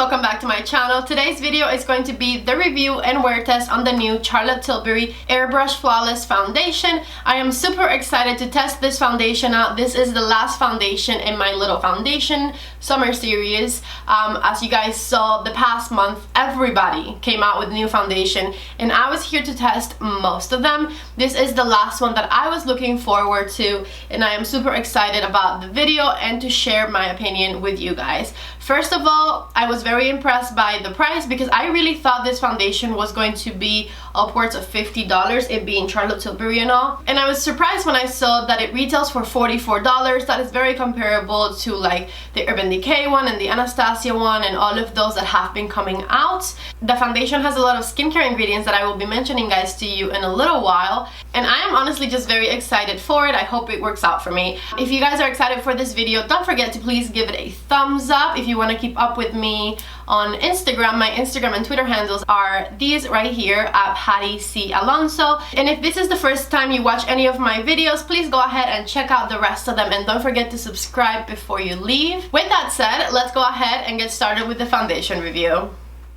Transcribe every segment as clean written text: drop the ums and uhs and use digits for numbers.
welcome back to my channel. Today's video is going to be the review and wear test on the new Tilbury Airbrush Flawless Foundation. I am super excited to test this foundation out. This is the last foundation in my little foundation summer series. As you guys saw, the past month everybody came out with new foundation and I was here to test most of them. This is the last one that I was looking forward to and I am super excited about the video and to share my opinion with you guys. First of all, I was very impressed by the price because I really thought this foundation was going to be upwards of $50, it being Tilbury and all. And I was surprised when I saw that it retails for $44. That is very comparable to like the Urban Decay one and the Anastasia one and all of those that have been coming out. The foundation has a lot of skincare ingredients that I will be mentioning guys to you in a little while. And I am honestly just very excited for it. I hope it works out for me. If you guys are excited for this video, don't forget to please give it a thumbs up. If you want to keep up with me on Instagram, my Instagram and Twitter handles are these right here at Hattie C. Alonso. And if this is the first time you watch any of my videos, please go ahead and check out the rest of them and don't forget to subscribe before you leave. With that said, let's go ahead and get started with the foundation review.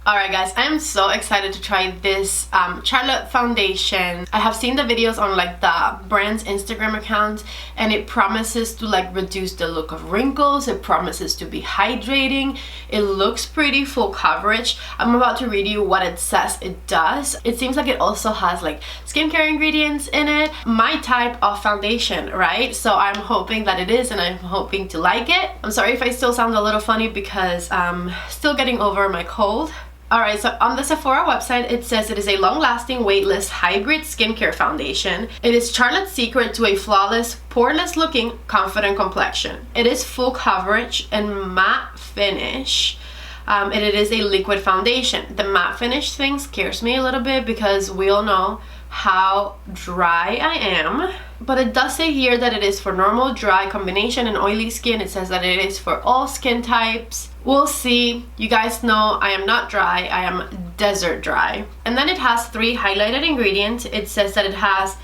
Alright guys, I am so excited to try this Charlotte foundation. I have seen the videos on like the brand's Instagram account and it promises to like reduce the look of wrinkles. It promises to be hydrating. It looks pretty full coverage. I'm about to read you what it says it does. It seems like it also has like skincare ingredients in it. My type of foundation, right? So I'm hoping that it is and I'm hoping to like it. I'm sorry if I still sound a little funny because I'm still getting over my cold. Alright, so on the Sephora website, it says it is a long-lasting, weightless, hybrid skincare foundation. It is Charlotte's secret to a flawless, poreless-looking, confident complexion. It is full coverage and matte finish. And it is a liquid foundation. The matte finish thing scares me a little bit because we all know how dry I am. But it does say here that it is for normal, dry, combination, and oily skin. It says that it is for all skin types. We'll see. You guys know I am not dry, I am desert dry. And then it has 3 highlighted ingredients. It says that it has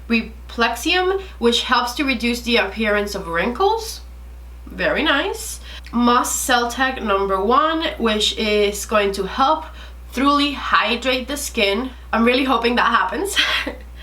Replexium, which helps to reduce the appearance of wrinkles. Very nice. Moss Cell Tech #1, which is going to help thoroughly hydrate the skin. I'm really hoping that happens.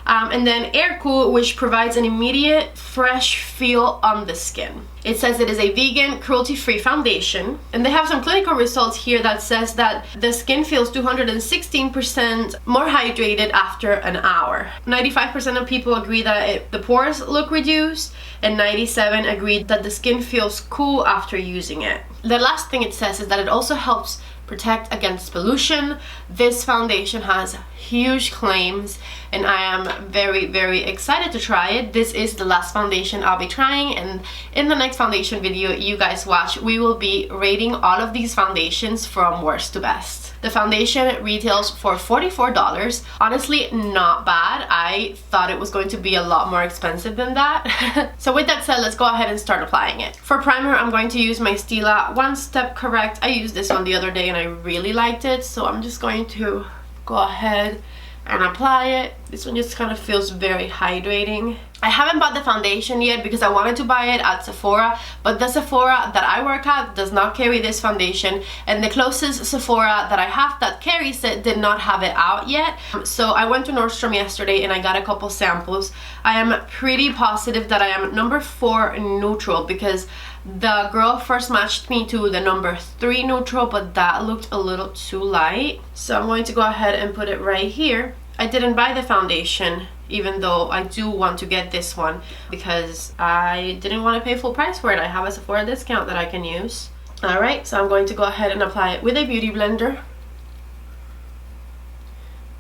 And then Air Cool, which provides an immediate fresh feel on the skin. It says it is a vegan, cruelty-free foundation. And they have some clinical results here that says that the skin feels 216% more hydrated after an hour. 95% of people agree that the pores look reduced, and 97% agree that the skin feels cool after using it. The last thing it says is that it also helps protect against pollution. This foundation has huge claims and I am very, very excited to try it. This is the last foundation I'll be trying, and in the next foundation video you guys watch, we will be rating all of these foundations from worst to best. The foundation retails for $44. Honestly, not bad. I thought it was going to be a lot more expensive than that. So with that said, let's go ahead and start applying it. For primer, I'm going to use my Stila One Step Correct. I used this one the other day and I really liked it, so I'm just going to go ahead and apply it. This one just kind of feels very hydrating. I haven't bought the foundation yet because I wanted to buy it at Sephora, but the Sephora that I work at does not carry this foundation, and the closest Sephora that I have that carries it did not have it out yet. So I went to Nordstrom yesterday and I got a couple samples. I am pretty positive that I am #4 neutral because the girl first matched me to the #3 neutral, but that looked a little too light. So I'm going to go ahead and put it right here. I didn't buy the foundation, even though I do want to get this one because I didn't want to pay full price for it. I have a Sephora discount that I can use. Alright, so I'm going to go ahead and apply it with a beauty blender.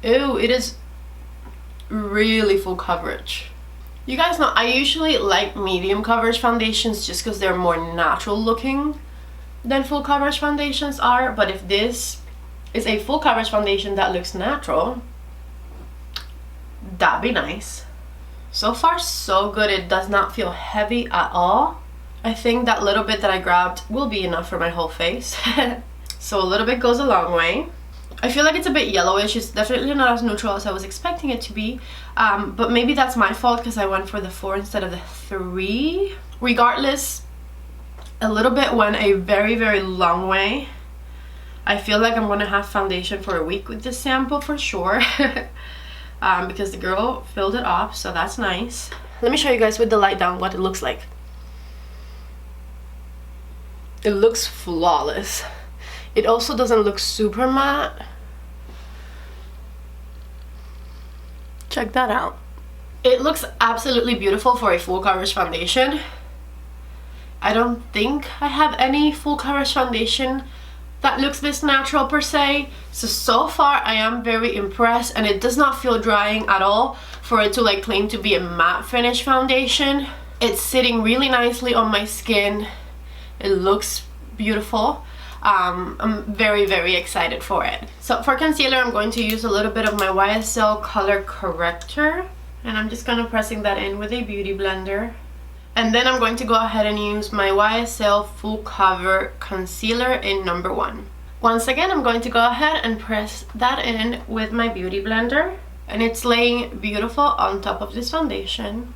Ew, it is really full coverage. You guys know I usually like medium coverage foundations just because they're more natural looking than full coverage foundations are, but if this is a full coverage foundation that looks natural, that'd be nice. So far so good. It does not feel heavy at all. I think that little bit that I grabbed will be enough for my whole face. So a little bit goes a long way. I feel like it's a bit yellowish. It's definitely not as neutral as I was expecting it to be, but maybe that's my fault because I went for the 4 instead of the 3. Regardless, a little bit went a very, very long way. I feel like I'm gonna have foundation for a week with this sample for sure. Because the girl filled it up, so that's nice. Let me show you guys with the light down what it looks like. It looks flawless. It also doesn't look super matte. Check that out. It looks absolutely beautiful for a full coverage foundation. I don't think I have any full coverage foundation that looks this natural per se. So far I am very impressed, and it does not feel drying at all for it to like claim to be a matte finish foundation. It's sitting really nicely on my skin. It looks beautiful. I'm very excited for it. So for concealer, I'm going to use a little bit of my YSL color corrector, and I'm just kind of pressing that in with a beauty blender. And then I'm going to go ahead and use my YSL Full Cover Concealer in number 1. Once again, I'm going to go ahead and press that in with my beauty blender. And it's laying beautiful on top of this foundation.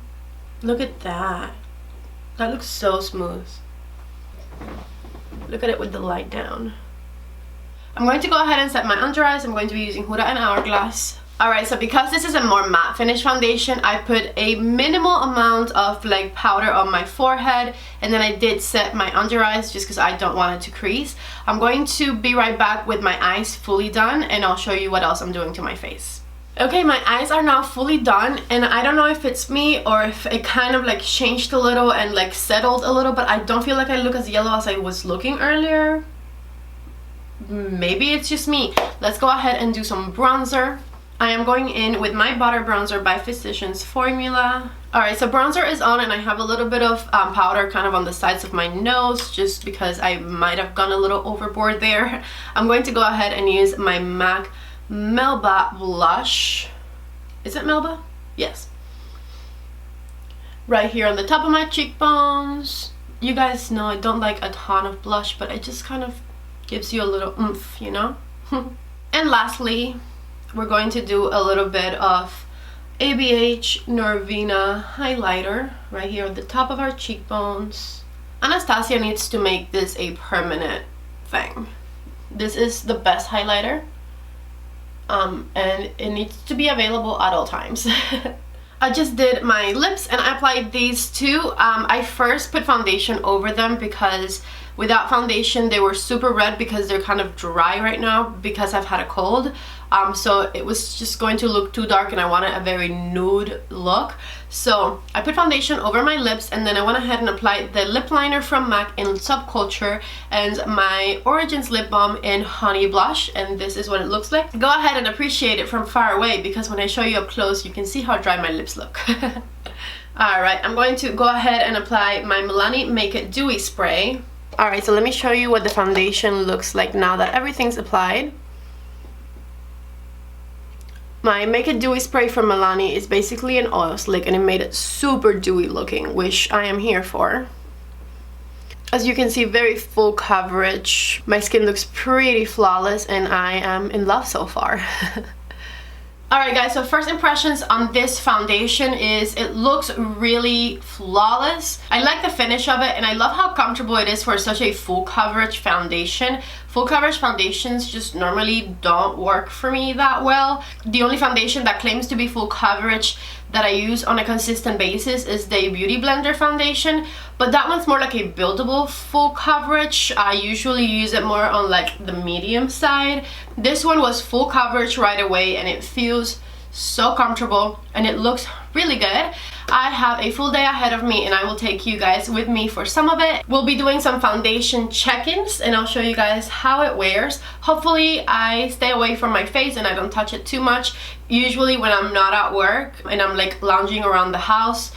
Look at that. That looks so smooth. Look at it with the light down. I'm going to go ahead and set my under eyes. I'm going to be using Huda and Hourglass. Alright, so because this is a more matte finish foundation, I put a minimal amount of like powder on my forehead, and then I did set my under eyes just because I don't want it to crease. I'm going to be right back with my eyes fully done, and I'll show you what else I'm doing to my face. Okay, my eyes are now fully done, and I don't know if it's me or if it kind of like changed a little and like settled a little, but I don't feel like I look as yellow as I was looking earlier. Maybe it's just me. Let's go ahead and do some bronzer. I am going in with my Butter Bronzer by Physicians Formula. Alright, so bronzer is on, and I have a little bit of powder kind of on the sides of my nose just because I might have gone a little overboard there. I'm going to go ahead and use my MAC Melba blush. Is it Melba? Yes. Right here on the top of my cheekbones. You guys know I don't like a ton of blush, but it just kind of gives you a little oomph, you know? And lastly, we're going to do a little bit of ABH Norvina highlighter right here at the top of our cheekbones. Anastasia needs to make this a permanent thing. This is the best highlighter, and it needs to be available at all times. I just did my lips and I applied these two. I first put foundation over them because without foundation they were super red because they're kind of dry right now because I've had a cold. So it was just going to look too dark and I wanted a very nude look. So I put foundation over my lips, and then I went ahead and applied the lip liner from MAC in Subculture and my Origins lip balm in Honey Blush, and this is what it looks like. Go ahead and appreciate it from far away because when I show you up close you can see how dry my lips look. Alright, I'm going to go ahead and apply my Milani Make It Dewy spray. Alright, so let me show you what the foundation looks like now that everything's applied. My Make It Dewy spray from Milani is basically an oil slick, and it made it super dewy looking, which I am here for. As you can see, very full coverage. My skin looks pretty flawless and I am in love so far. Alright guys, so first impressions on this foundation is it looks really flawless. I like the finish of it and I love how comfortable it is for such a full coverage foundation. Full coverage foundations just normally don't work for me that well. The only foundation that claims to be full coverage that I use on a consistent basis is the Beauty Blender foundation, but that one's more like a buildable full coverage. I usually use it more on like the medium side. This one was full coverage right away and it feels so comfortable and it looks really good. I have a full day ahead of me and I will take you guys with me for some of it. We'll be doing some foundation check-ins and I'll show you guys how it wears. Hopefully I stay away from my face and I don't touch it too much. Usually when I'm not at work and I'm like lounging around the house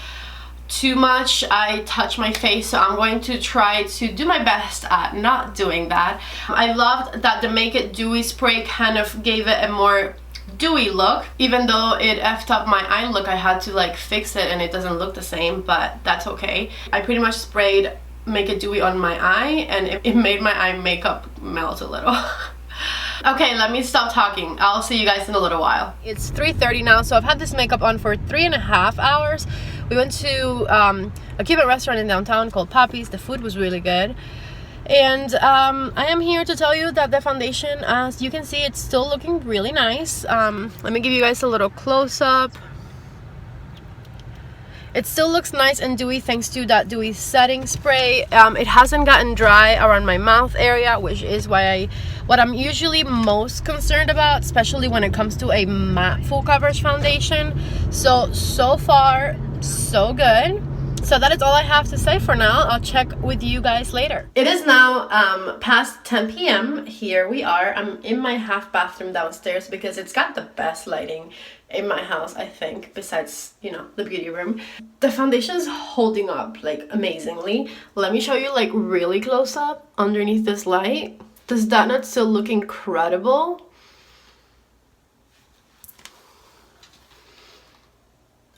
too much, I touch my face, so I'm going to try to do my best at not doing that. I loved that the Make It Dewy spray kind of gave it a more dewy look. Even though it effed up my eye look, I had to like fix it and it doesn't look the same, but that's okay. I pretty much sprayed Make It Dewy on my eye and it made my eye makeup melt a little. Okay, let me stop talking. I'll see you guys in a little while. It's 3:30 now, so I've had this makeup on for 3.5 hours. We went to a Cuban restaurant in downtown called Papi's. The food was really good. And I am here to tell you that the foundation, as you can see, it's still looking really nice. Let me give you guys a little close-up. It still looks nice and dewy thanks to that dewy setting spray. It hasn't gotten dry around my mouth area, which is what I'm usually most concerned about, especially when it comes to a matte full coverage foundation. So far, so good. So that is all I have to say for now. I'll check with you guys later. It is now past 10 p.m. Here we are. I'm in my half bathroom downstairs because it's got the best lighting in my house, I think, besides, you know, the beauty room. The foundation is holding up like amazingly. Let me show you like really close up underneath this light. Does that not still look incredible?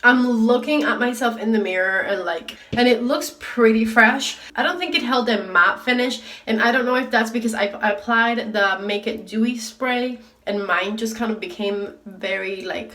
I'm looking at myself in the mirror and it looks pretty fresh. I don't think it held a matte finish, and I don't know if that's because I applied the Make It Dewy spray and mine just kind of became very like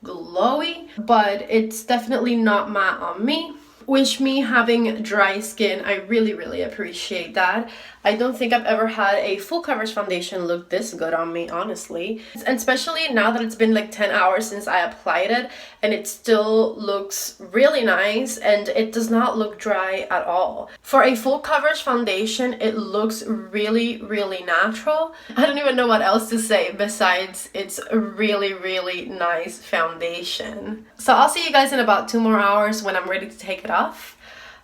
glowy, but it's definitely not matte on me. Which, me having dry skin, I really appreciate that. I don't think I've ever had a full coverage foundation look this good on me, honestly. And especially now that it's been like 10 hours since I applied it, and it still looks really nice and it does not look dry at all. For a full coverage foundation, it looks really natural. I don't even know what else to say besides it's a really nice foundation. So I'll see you guys in about 2 more hours when I'm ready to take it off.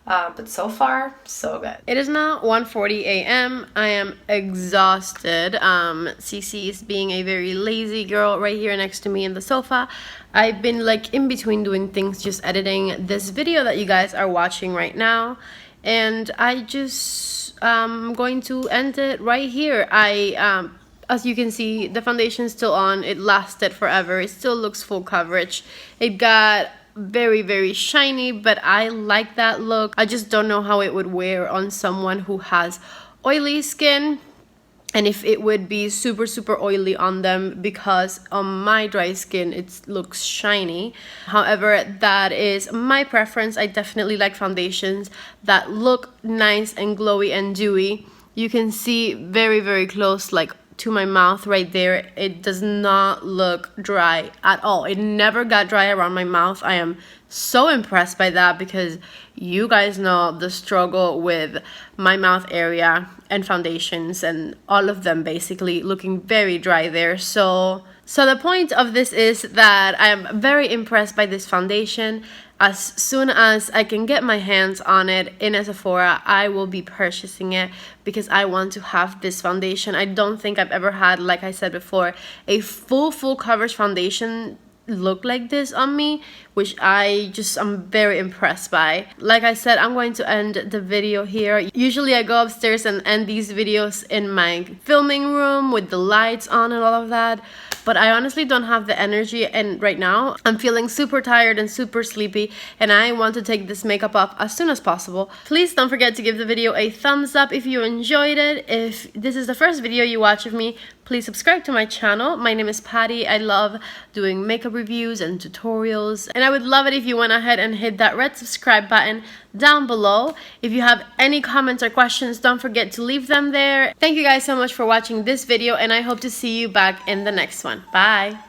But so far, so good. It is now 1:40 a.m. I am exhausted. Cece is being a very lazy girl right here next to me in the sofa. I've been like in between doing things, just editing this video that you guys are watching right now. And I just going to end it right here. As you can see, the foundation is still on. It lasted forever. It still looks full coverage. It got very shiny, but I like that look. I just don't know how it would wear on someone who has oily skin, and if it would be super oily on them, because on my dry skin it looks shiny. However, that is my preference. I definitely like foundations that look nice and glowy and dewy. You can see very close, like to my mouth right there. It does not look dry at all. It never got dry around my mouth. I am so impressed by that, because you guys know the struggle with my mouth area and foundations and all of them basically looking very dry there. So the point of this is that I am very impressed by this foundation. As soon as I can get my hands on it in a Sephora, I will be purchasing it because I want to have this foundation. I don't think I've ever had, like I said before, a full coverage foundation look like this on me, which I'm very impressed by. Like I said, I'm going to end the video here. Usually I go upstairs and end these videos in my filming room with the lights on and all of that, but I honestly don't have the energy, and right now I'm feeling super tired and super sleepy, and I want to take this makeup off as soon as possible. Please don't forget to give the video a thumbs up if you enjoyed it. If this is the first video you watch of me, please subscribe to my channel. My name is Patty. I love doing makeup reviews and tutorials, and I would love it if you went ahead and hit that red subscribe button down below. If you have any comments or questions, don't forget to leave them there. Thank you guys so much for watching this video, and I hope to see you back in the next one. Bye!